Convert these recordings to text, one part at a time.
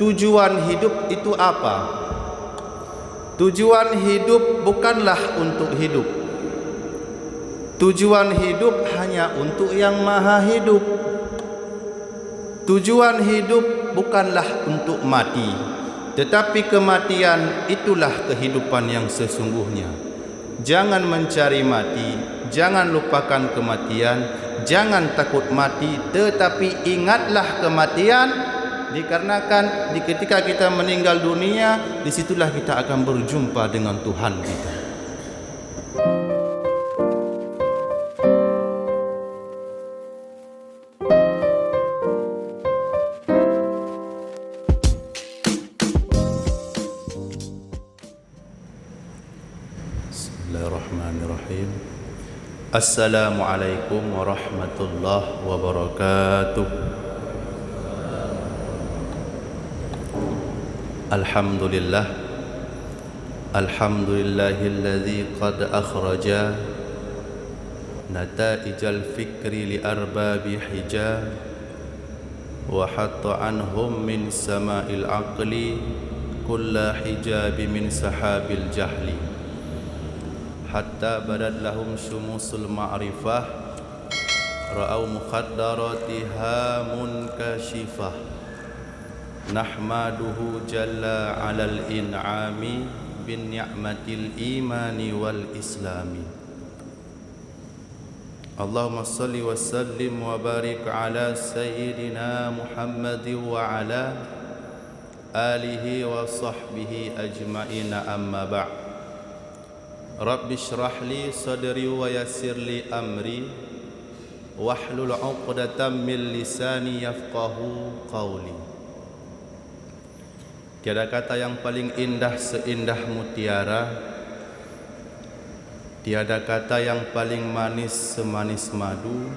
tujuan hidup itu apa? Tujuan hidup bukanlah untuk hidup. Tujuan hidup hanya untuk yang maha hidup. Tujuan hidup bukanlah untuk mati, tetapi kematian itulah kehidupan yang sesungguhnya. Jangan mencari mati, jangan lupakan kematian, jangan takut mati, tetapi ingatlah kematian, dikarenakan ketika kita meninggal dunia, disitulah kita akan berjumpa dengan Tuhan kita. Bismillahirrahmanirrahim. Assalamualaikum warahmatullahi wabarakatuh. Alhamdulillah. Alhamdulillahilladzi qad akhraja nataijal fikri li arbabi hijab wa hatta anhum min sama'il aqli kulla hijabi min sahabil jahli hatta badad lahum syumusul ma'rifah ra'au mukhaddaratiha munkashifah. Nahmaduhu jalla alal in'ami bin ni'matil imani wal islami. Allahumma salli wa sallim wa barik ala sayyidina Muhammad wa ala alihi wa sahbihi ajma'ina, amma ba'd. Rabbi shrah li sadri wa yassir li amri wahlul 'uqdatam min lisani yafqahu qawli. Tiada kata yang paling indah seindah mutiara, tiada kata yang paling manis semanis madu,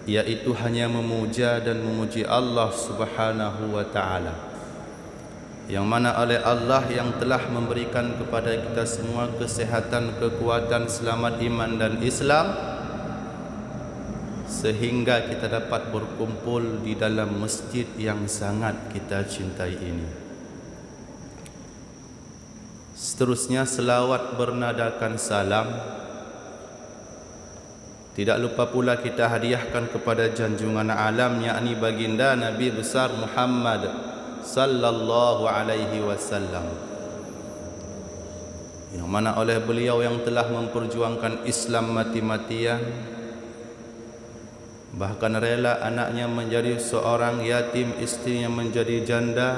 yaitu hanya memuja dan memuji Allah Subhanahu wa ta'ala, yang mana oleh Allah yang telah memberikan kepada kita semua kesehatan, kekuatan, selamat iman dan Islam, sehingga kita dapat berkumpul di dalam masjid yang sangat kita cintai ini. Seterusnya selawat bernadakan salam, tidak lupa pula kita hadiahkan kepada junjungan alam, yakni baginda Nabi besar Muhammad sallallahu alaihi wasallam, yang mana oleh beliau yang telah memperjuangkan Islam mati-matian, bahkan rela anaknya menjadi seorang yatim, istrinya menjadi janda,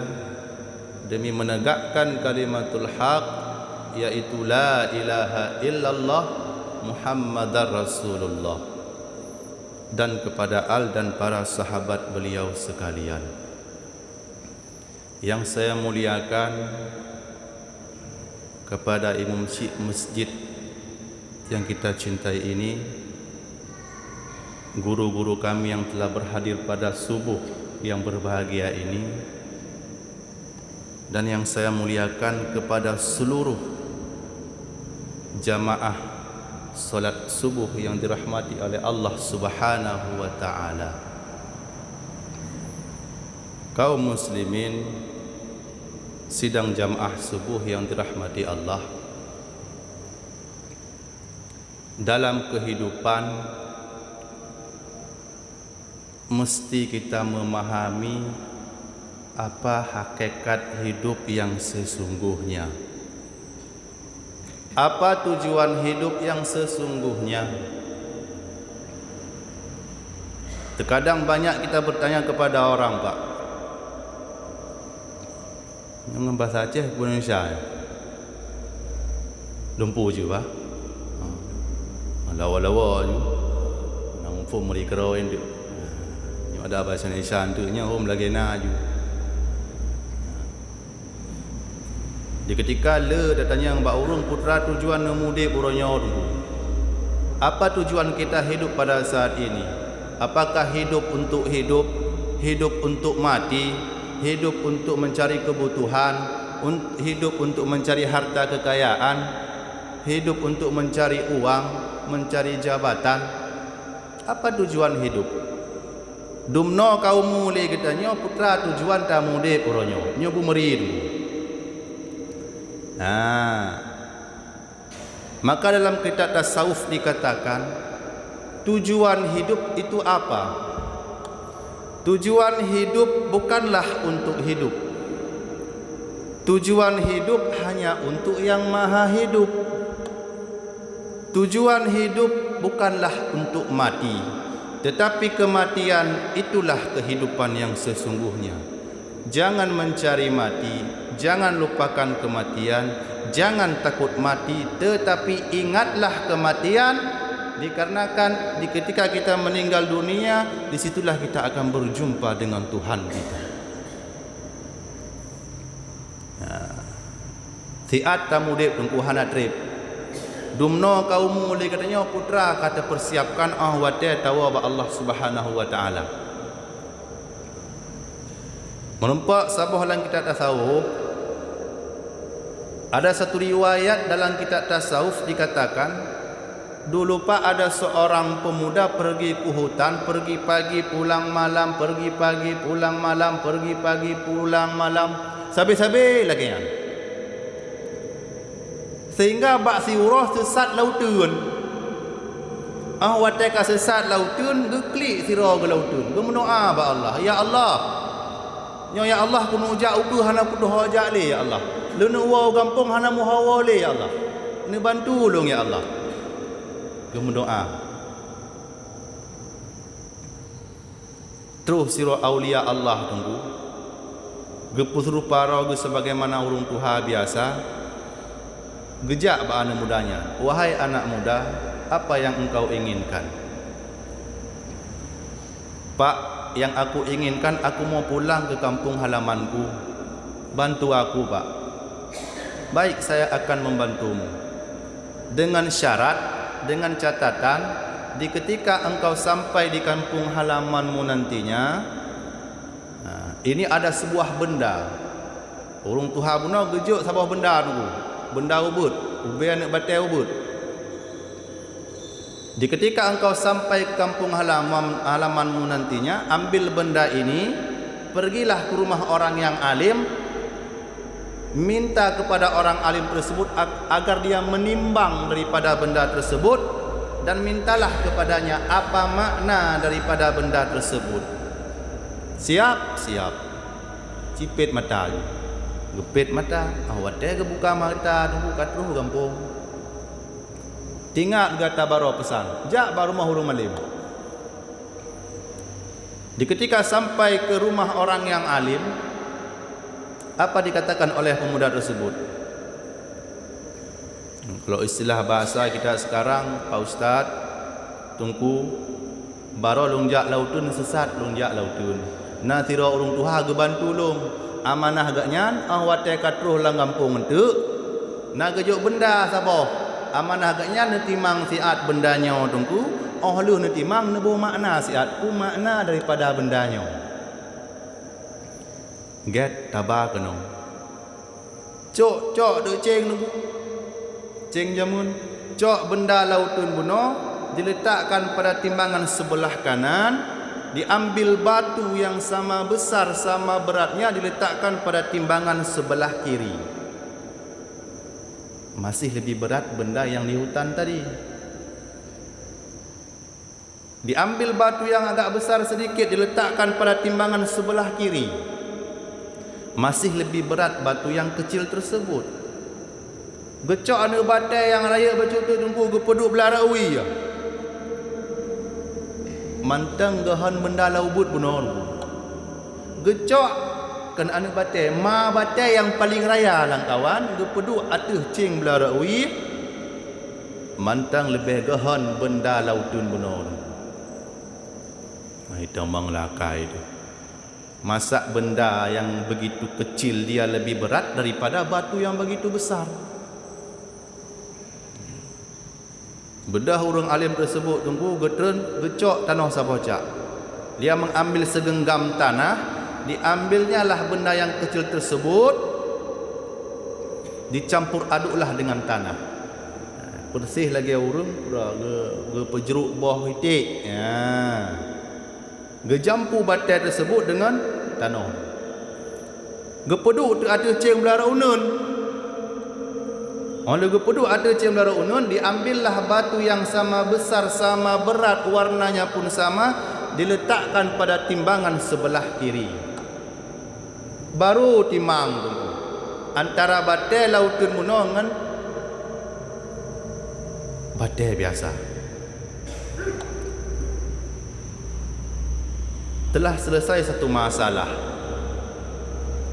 demi menegakkan kalimatul haq, yaitu la ilaha illallah Muhammadar Rasulullah, dan kepada al dan para sahabat beliau sekalian. Yang saya muliakan, kepada imam masjid yang kita cintai ini, guru-guru kami yang telah berhadir pada subuh yang berbahagia ini, dan yang saya muliakan kepada seluruh jamaah solat subuh yang dirahmati oleh Allah Subhanahu wa ta'ala. Kaum muslimin, sidang jamaah subuh yang dirahmati Allah, dalam kehidupan mesti kita memahami apa hakikat hidup yang sesungguhnya. Apa tujuan hidup yang sesungguhnya? Terkadang banyak kita bertanya kepada orang, Pak, yang bahasa Aceh Indonesia lumpuh je, Pak. Lawa-lawa je nang pun meri keroin dia. Ada bahasa Indonesia tu nya hom lagi na ju. Di ketika le datanya yang bak urung putra tujuan nemudi buronyo tu. Apa tujuan kita hidup pada saat ini? Apakah hidup untuk hidup, hidup untuk mati, hidup untuk mencari kebutuhan, hidup untuk mencari harta kekayaan, hidup untuk mencari uang, mencari jabatan? Apa tujuan hidup? Dumno kaumu le katanya putra tujuan tamu de poronyo. Nyo bumeri dulu. Maka dalam kitab tasawuf dikatakan tujuan hidup itu apa? Tujuan hidup bukanlah untuk hidup. Tujuan hidup hanya untuk yang maha hidup. Tujuan hidup bukanlah untuk mati, tetapi kematian itulah kehidupan yang sesungguhnya. Jangan mencari mati, jangan lupakan kematian, jangan takut mati, tetapi ingatlah kematian, dikarenakan ketika kita meninggal dunia, disitulah kita akan berjumpa dengan Tuhan kita. Siat tamu dep tungku hana trip. Dumno kaumu le katanya putra kata persiapkan wate tawa ba Allah Subhanahu wa taala. Menumpak sabah dalam kitab tasawuf, ada satu riwayat dalam kitab tasawuf dikatakan dulu pak ada seorang pemuda pergi ke hutan, pergi pagi pulang malam, pergi pagi pulang malam, pergi pagi pulang malam, sabe-sabe lagi ya. Sehingga bak siurah sesat lautun. Wate ka sesat lautun, geklik sira ke lautun. Berdoa ba Allah, ya Allah. Ya Allah kuno ujak uku hana putu hajak le ya Allah. Lenu wa gampung hana muhawa le ya Allah. Ni bantu long ya Allah. Berdoa. Terus sira aulia Allah tunggu. Gepus rupa ra sebagaimana urung tuha biasa. Gejak ba anak mudanya, wahai anak muda, apa yang engkau inginkan? Pak, yang aku inginkan, aku mau pulang ke kampung halamanku. Bantu aku, Pak. Baik, saya akan membantumu. Dengan syarat, dengan catatan, ketika engkau sampai di kampung halamanmu nantinya, ini ada sebuah benda. Urung tuha buno gejuk sebuah benda dulu. Benda ubud, ubay anak batai ubud. Ketika engkau sampai ke kampung halamanmu nantinya, ambil benda ini, pergilah ke rumah orang yang alim, minta kepada orang alim tersebut agar dia menimbang daripada benda tersebut, dan mintalah kepadanya apa makna daripada benda tersebut. Siap? Siap. Cipit mata. Gepit mata, wate ke buka mata, tunggu kat ruh kampung. Tinggal gata baru pesan, jak baru mah hurung alim. Ketika sampai ke rumah orang yang alim, apa dikatakan oleh pemuda tersebut? Kalau istilah bahasa kita sekarang, Pak Ustaz, tunggu baru lungjak lautun sesat, lungjak lautun. Nah tira urung tuha ge bantu long. Amanah agaknya wate katruh lang kampung tu nak gejuk benda saboh amanah agaknya netimang siat bendanya tungku lu netimang nebo makna siat ku makna daripada bendanya get tabah keno cok de ceng nunggu ceng jamun cok benda lautun buno diletakkan pada timbangan sebelah kanan, diambil batu yang sama besar sama beratnya diletakkan pada timbangan sebelah kiri. Masih lebih berat benda yang di hutan tadi. Diambil batu yang agak besar sedikit diletakkan pada timbangan sebelah kiri. Masih lebih berat batu yang kecil tersebut. Gecok anu batai yang raya bacu tu tunggu gepeduk belara uwi ya. Mantang gahan benda laubut bunon. Gecok kan anu batai, ma batai yang paling raya lang kawan, gepedu atuh cing belara uwi. Mantang lebih gahan benda lautun bunon. Itu mang lakai tu. Masak benda yang begitu kecil dia lebih berat daripada batu yang begitu besar. Bedah orang alim tersebut tunggu gecok tanah sabocak. Dia mengambil segenggam tanah, diambilnya lah benda yang kecil tersebut, dicampur aduklah dengan tanah. Bersih lagi urung, ge pejeruk bawah itik. Ya. Gejampu batai tersebut dengan tanah. Gepeduk ada ceng belara unun. Oleh gepeduk ada ceng belara unun, diambillah batu yang sama besar, sama berat, warnanya pun sama, diletakkan pada timbangan sebelah kiri. Baru timang tu. Antara batai lautan muno dengan batai biasa. Telah selesai satu masalah.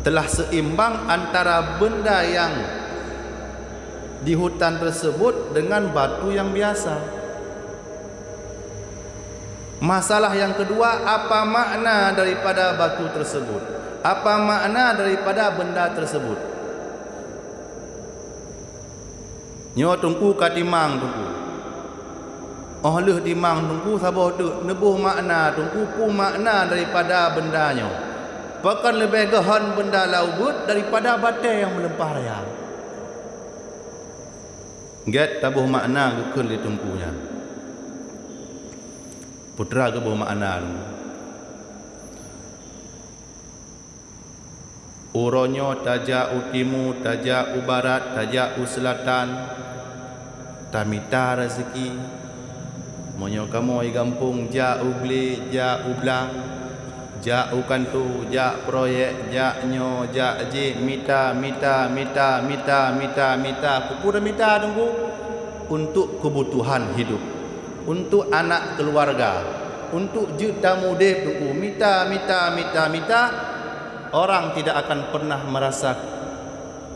Telah seimbang antara benda yang di hutan tersebut dengan batu yang biasa. Masalah yang kedua, apa makna daripada batu tersebut? Apa makna daripada benda tersebut? Nyo tungku katimang tungku. Oh leh dimang tungku sabar tu nebuh makna tungku pu makna daripada bendanya. Bahkan lebih gahan benda laut daripada batai yang melempah raya. Get tabuh makna gekul di tungkunya. Putra ke buh makna. Uronyo tajak utimu, tajak ubarat, tajak uselatan, tamita rezeki. Monyo kamu ai gampung ja ubli, ja ublang, ja ukantu, ja proyek, ja nyo, ja ji mita kupura mita tunggu untuk kebutuhan hidup, untuk anak keluarga, untuk juta mudep tunggu mita. Orang tidak akan pernah merasa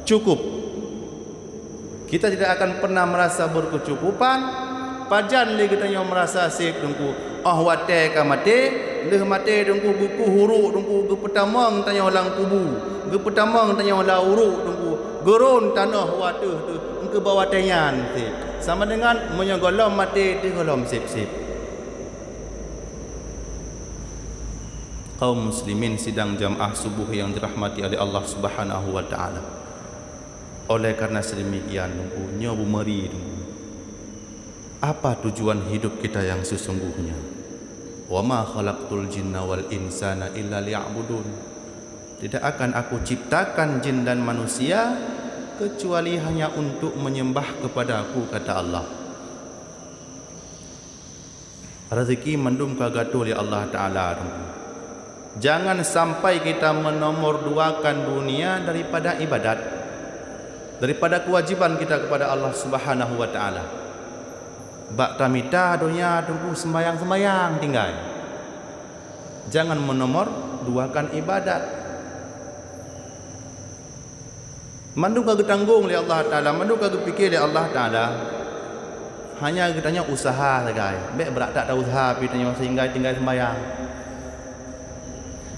cukup. Kita tidak akan pernah merasa berkecukupan. Pajan le kita yang merasa sip tungku. Wate ka mate, leh mate tungku buku huruk tungku ge pertama tanya lang kubu. Ge pertama tanya la uruk tungku. Gerun tanah wate tu engke bawa tenyan sip. Sama dengan menyogolom mate di golom sip. Kaum muslimin sidang jamaah subuh yang dirahmati oleh Allah Subhanahu wa taala. Oleh karena sedemikian tungku nyo bumeri tungku. Apa tujuan hidup kita yang sesungguhnya? Wa ma khalaqtul jinna wal insana illa liya'budun. Tidak akan aku ciptakan jin dan manusia kecuali hanya untuk menyembah kepada aku, kata Allah. Rezeki mendum kagatul ya Allah Ta'ala. Jangan sampai kita menomorduakan dunia daripada ibadat, daripada kewajiban kita kepada Allah Subhanahu wa taala. Bak tamita dunia tunggu sembayang tinggal. Jangan menomorduakan ibadat. Mandu kagak tanggung oleh Allah Taala, mandu kagak fikir oleh Allah Taala. Hanya kitanya usaha saja. Bek berak tak tahu usaha pi tanya sehingga tinggal sembayang.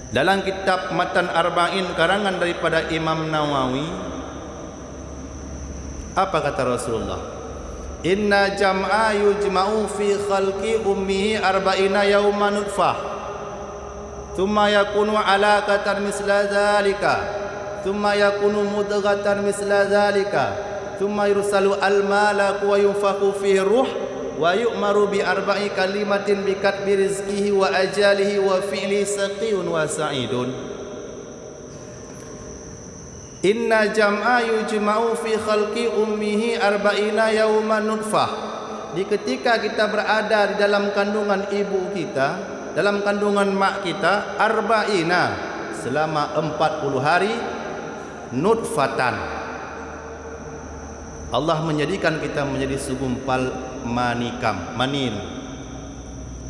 Dalam kitab Matan Arba'in karangan daripada Imam Nawawi, apa kata Rasulullah? Inna jam'a yujma'u fi khalqi ummihi arba'ina yawma nutfah thumma yakunu alaqatan misla dhalika thumma yakunu mudghatan misla dhalika thumma yursalu al-malaku wa yunfakhu fihi ruh wa yu'maru bi arba'i kalimatin bi katbi rizqihi wa ajalihi wa fi'li saqiyun wa sa'idun. Inna jam'a yujma'u fi khalqi ummihi arba'ina yawman nutfah. Di ketika kita berada di dalam kandungan ibu kita, dalam kandungan mak kita, arba'ina selama 40 hari, nutfatan. Allah menjadikan kita menjadi segumpal manin.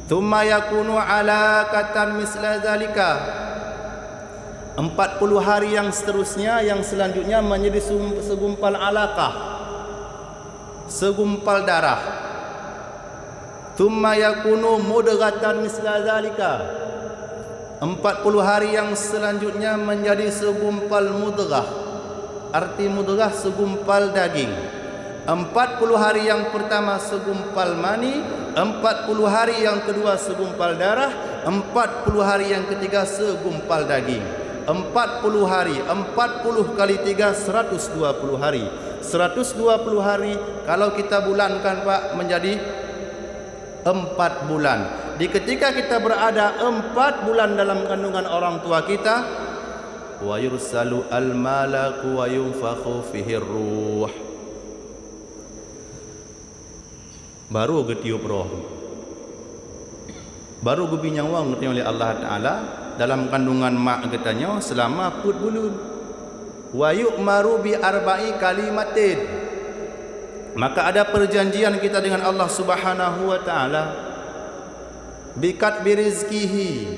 Thumma yakunu alaqatan misla zalika. 40 hari yang seterusnya, yang selanjutnya menjadi segumpal alaqah, segumpal darah. Thumma yakunu mudghatan misla zalika. 40 hari yang selanjutnya menjadi segumpal mudghah. Arti mudghah segumpal daging. 40 hari yang pertama segumpal mani, 40 hari yang kedua segumpal darah, 40 hari yang ketiga segumpal daging. 40 hari, 40 kali 3 120 hari. 120 hari kalau kita bulankan Pak menjadi 4 bulan. di ketika kita berada 4 bulan dalam kandungan orang tua kita, wa yursalu al-malaku wa yunfakhu fihi ruh, baru getiup roh, baru gubinyang wang ngerti oleh Allah Ta'ala dalam kandungan mak katanya selama 4 bulan. Wa yu'maru bi arba'i kalimatin, maka ada perjanjian kita dengan Allah Subhanahu wa Ta'ala, bikat birizkihi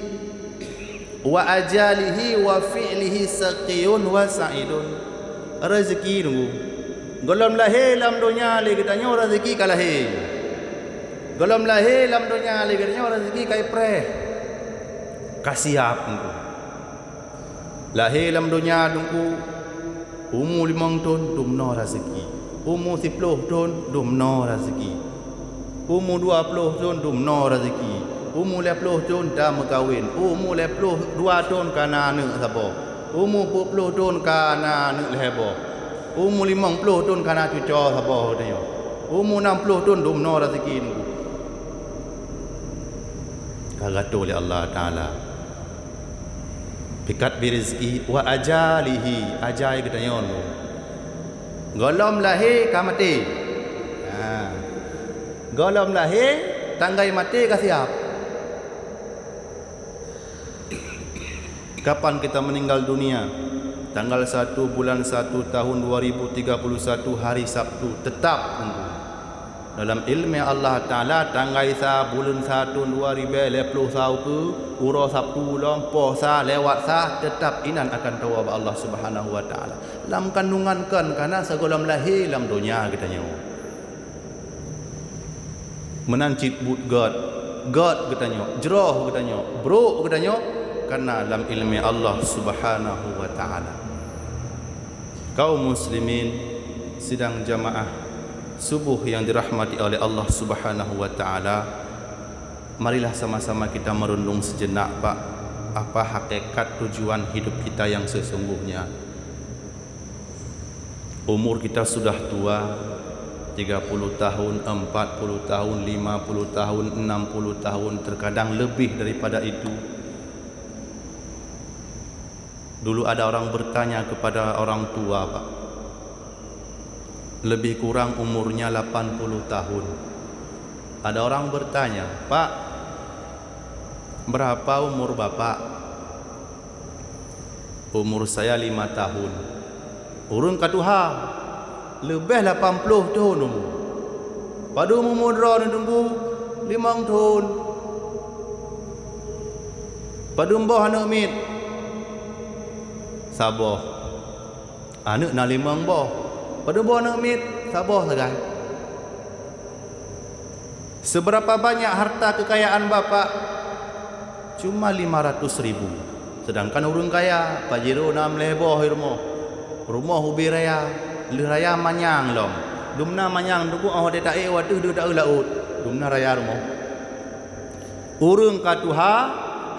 wa ajalihi wa fi'lihi saqiyun wa sa'idun. Rezeki nunggu golom lahir dalam dunia le katanya rezeki ka lahir, golom lahir dalam dunia le katanya rezeki kai preh kasiap nunggu lahir dalam dunia nunggu umur 5 tahun dumno rezeki, umur 10 tahun dumno rezeki, umur 20 tahun dumno rezeki, umur 50 tahun dah berkahwin, umur 52 tahun kana anak sabo, umur 40 tahun kana anak lebo, umur 50 tahun kana cucu sabo katanya, umur 60 tahun dumno rezeki nunggu kagato oleh Allah Ta'ala. Bikat birizki wa ajalihi, ajai katanya golom lahir ka mati, golom lahir tanggai mati ka siap. Kapan kita meninggal dunia? Tanggal 1 bulan 1 tahun 2031 hari Sabtu, tetap dalam ilmu Allah Ta'ala tanggai sa bulan 1 2020 ke uro Sabtu lompoh sa lewat sa tetap inan akan tahu Allah Subhanahu wa Ta'ala dalam kandungan kan karena segolom lahir dalam dunia katanya menancit but God katanya, jeroh katanya, bro katanya, karena dalam ilmu Allah Subhanahu wa Ta'ala. Kaum muslimin sidang jamaah subuh yang dirahmati oleh Allah Subhanahu wa Ta'ala, marilah sama-sama kita merundung sejenak Pak, apa hakikat tujuan hidup kita yang sesungguhnya. Umur kita sudah tua, 30 tahun, 40 tahun, 50 tahun, 60 tahun, terkadang lebih daripada itu. Dulu ada orang bertanya kepada orang tua Pak, lebih kurang umurnya 80 tahun. Ada orang bertanya, Pak, berapa umur Bapak? Umur saya 5 tahun. Urun katuha, lebih 80 tahun umur. Pada umur dra tunggu 5 tahun. Pada mbah anak mit saboh. Anak na 5 mbah. Pada buah nak mit sabar sagai. Seberapa banyak harta kekayaan Bapak? Cuma 500.000. Sedangkan orang kaya pajero 6 leboh rumah ubi raya le raya manyang long. Dumna manyang tu oh dia tak watu dia tak laut. Dumna raya rumah. Urang katuha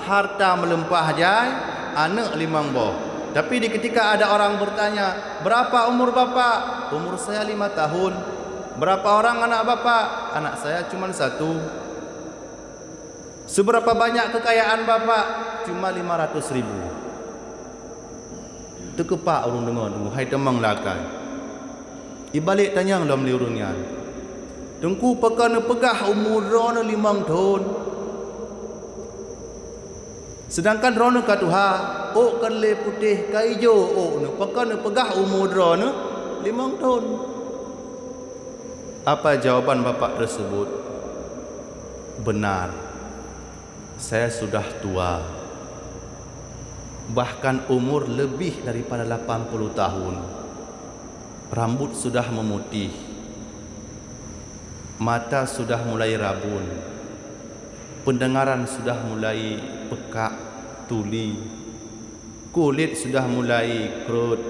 harta melimpah jai anak 5 boh. Tapi di ketika ada orang bertanya, berapa umur Bapak? Umur saya 5 tahun. Berapa orang anak Bapak? Anak saya cuma 1. Seberapa banyak kekayaan Bapak? Cuma 500.000. Terkepak orang dengar, hai temang lakai. Ibalik tanya dalam liurungan. Tengku pekan pegah umur rona 5 tahun. Sedangkan rona katuha ok kan le putih kai jo ok ne pekan pegah umur rona 5 tahun. Apa jawaban Bapak tersebut? Benar. Saya sudah tua. Bahkan umur lebih daripada 80 tahun. Rambut sudah memutih. Mata sudah mulai rabun. Pendengaran sudah mulai pekak, tuli. Kulit sudah mulai kerut.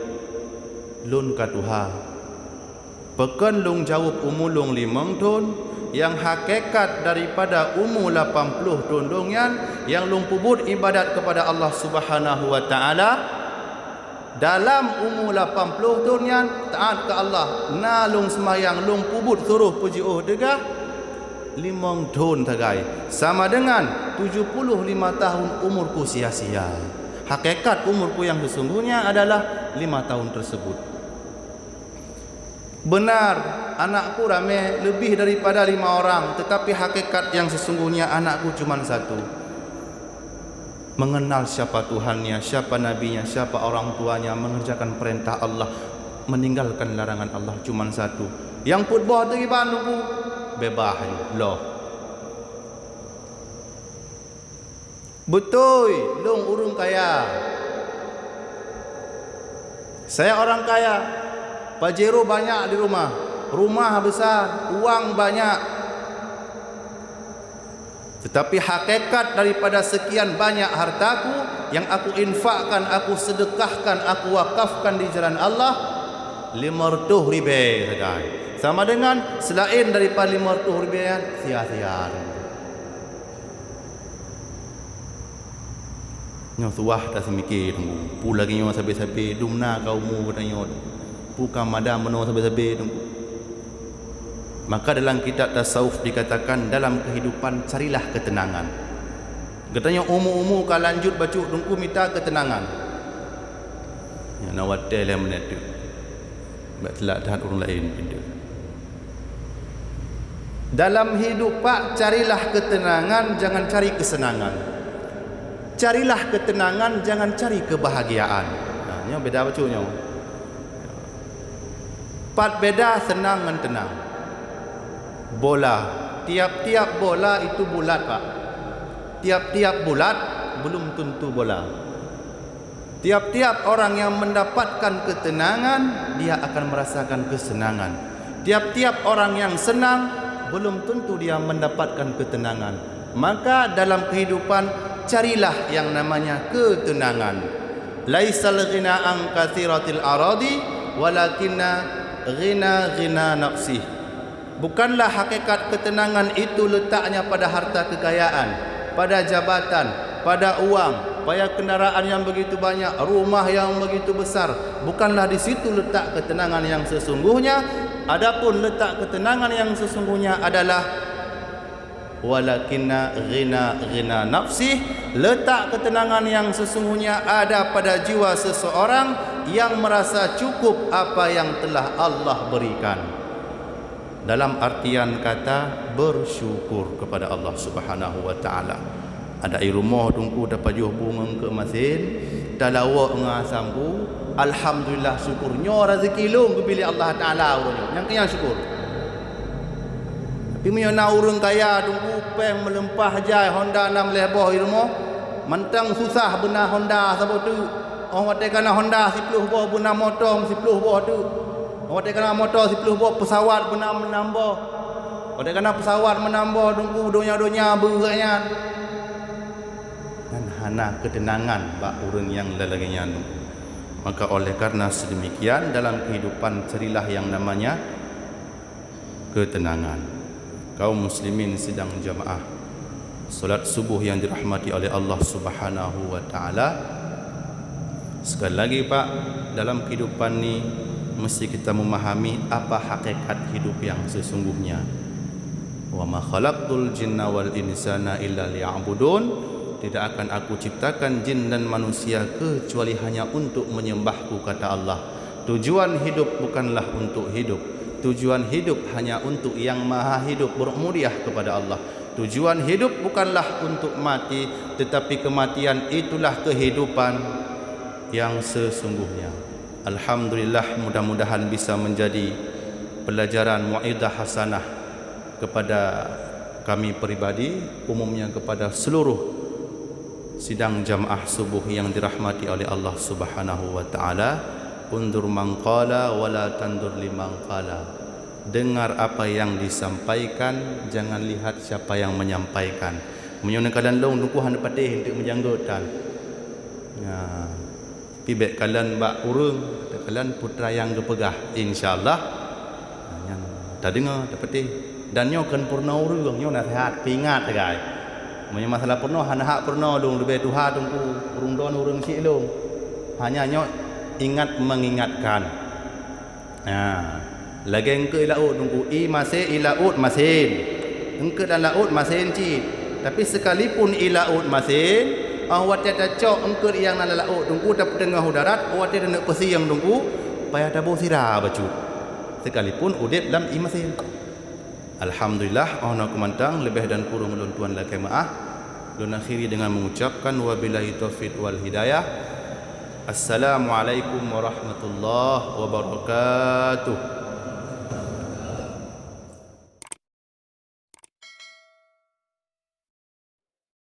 Lun katuha. Pekan lung jawab umur lung 5 tahun. Yang hakikat daripada umur 80 tahun dongyan, yang lung pubut ibadat kepada Allah Subhanahu wa Ta'ala. Dalam umur 80 tahun yang taat ke Allah, na lung semayang lung pubut suruh puji degah, limong tahun tagai, sama dengan 75 tahun umurku sia-sia. Hakikat umurku yang sesungguhnya adalah 5 tahun tersebut. Benar, anakku ramai lebih daripada 5 orang, tetapi hakikat yang sesungguhnya anakku cuma 1. Mengenal siapa Tuhannya, siapa nabinya, siapa orang tuanya, mengerjakan perintah Allah, meninggalkan larangan Allah, cuma 1. Yang putbah tu iban tu bebah loh. Betul, long urung kaya. Saya orang kaya. Pajero banyak di rumah. Rumah besar, uang banyak. Tetapi hakikat daripada sekian banyak hartaku yang aku infakkan, aku sedekahkan, aku wakafkan di jalan Allah, 500 ribu sagai. Sama dengan selain daripada 500 ribu sia-sia. Nyo tuah dah semikir tunggu. Pu lagi nyo sabe-sabe dumna kaumu bertanya. Pu kamada meno sabe-sabe tunggu. Maka dalam kitab tasawuf dikatakan dalam kehidupan carilah ketenangan. Katanya umur-umur ka lanjut bacuk tungku minta ketenangan. Ya nawatel yang menatu. Bak telak dah orang lain benda. Dalam hidup pak carilah ketenangan, jangan cari kesenangan. Carilah ketenangan, jangan cari kebahagiaan. Nah, nya beda bacuknya. Pat beda senang dan tenang. Bola, tiap-tiap bola itu bulat pak. Tiap-tiap bulat belum tentu bola. Tiap-tiap orang yang mendapatkan ketenangan, dia akan merasakan kesenangan. Tiap-tiap orang yang senang, belum tentu dia mendapatkan ketenangan. Maka dalam kehidupan carilah yang namanya ketenangan. Laisal ghina an katsiratil aradi walakinna ghina nafsi. Bukanlah hakikat ketenangan itu letaknya pada harta kekayaan, pada jabatan, pada uang, pada kendaraan yang begitu banyak, rumah yang begitu besar. Bukanlah di situ letak ketenangan yang sesungguhnya. Adapun letak ketenangan yang sesungguhnya adalah walakinna ghina nafsi. Letak ketenangan yang sesungguhnya ada pada jiwa seseorang yang merasa cukup apa yang telah Allah berikan. Dalam artian kata bersyukur kepada Allah Subhanahu wa taala. Ada di rumah tungku dapat juh bunga ke masin, dalawak ngasamku, alhamdulillah syukurnya rezeki lu pilih Allah taala urang. Yang syukur. Tapi menyana urang kaya tungku peng melempah jai Honda 6 lebah di rumah, mentang susah benar Honda sebab tu. Orang kata kena Honda 10 buah benar motor 10 buah tu. Orang kena motor 10 buah pesawat benar menambah. Orang kena pesawat menambah tunggu donya-donya beratnya. Dan hana ketenangan bak urang yang lelaginya. Maka oleh karena sedemikian dalam kehidupan carilah yang namanya ketenangan. Kaum muslimin sidang jamaah solat subuh yang dirahmati oleh Allah Subhanahu wa taala. Sekali lagi pak, dalam kehidupan ni mesti kita memahami apa hakikat hidup yang sesungguhnya. Wa ma khalaqtul jinna wal insana illa liya'budun. Tidak akan aku ciptakan jin dan manusia kecuali hanya untuk menyembahku, kata Allah. Tujuan hidup bukanlah untuk hidup. Tujuan hidup hanya untuk yang maha hidup, bermuliah kepada Allah. Tujuan hidup bukanlah untuk mati, tetapi kematian itulah kehidupan yang sesungguhnya. Alhamdulillah, mudah-mudahan bisa menjadi pelajaran mu'idah hasanah kepada kami pribadi, umumnya kepada seluruh sidang jamaah subuh yang dirahmati oleh Allah Subhanahu wa taala. Undur man qala wala tandur liman qala. Dengar apa yang disampaikan, jangan lihat siapa yang menyampaikan. Menyona kalan long nuku han patih untuk menjanggutan. Ya. Pibek kalan bak urung, kalan putra yang gepegah insyaallah. Yang tak dengar tak patih. Dan nyo kan purna urung, nyo nasihat pingat guys. Punya masalah purna han hak purna dong lebih Tuhan tungku urung don urung si long. Hanya nyo ingat mengingatkan. Lagi engke ilaut tungku i masih ilaut masin. engke dan laut masin cit. Tapi sekalipun i laut masin, awat ada cok engke yang nan laut tunggu tapi tengah darat, awat ada nak pesi yang tunggu, payah tabu sirah bacut. Sekalipun udip dalam i masin. Alhamdulillah, ana kumantang lebih dan kurang ulun tuan lakai maaf. Ulun akhiri dengan mengucapkan wabillahi taufiq wal hidayah. Assalamualaikum warahmatullahi wabarakatuh.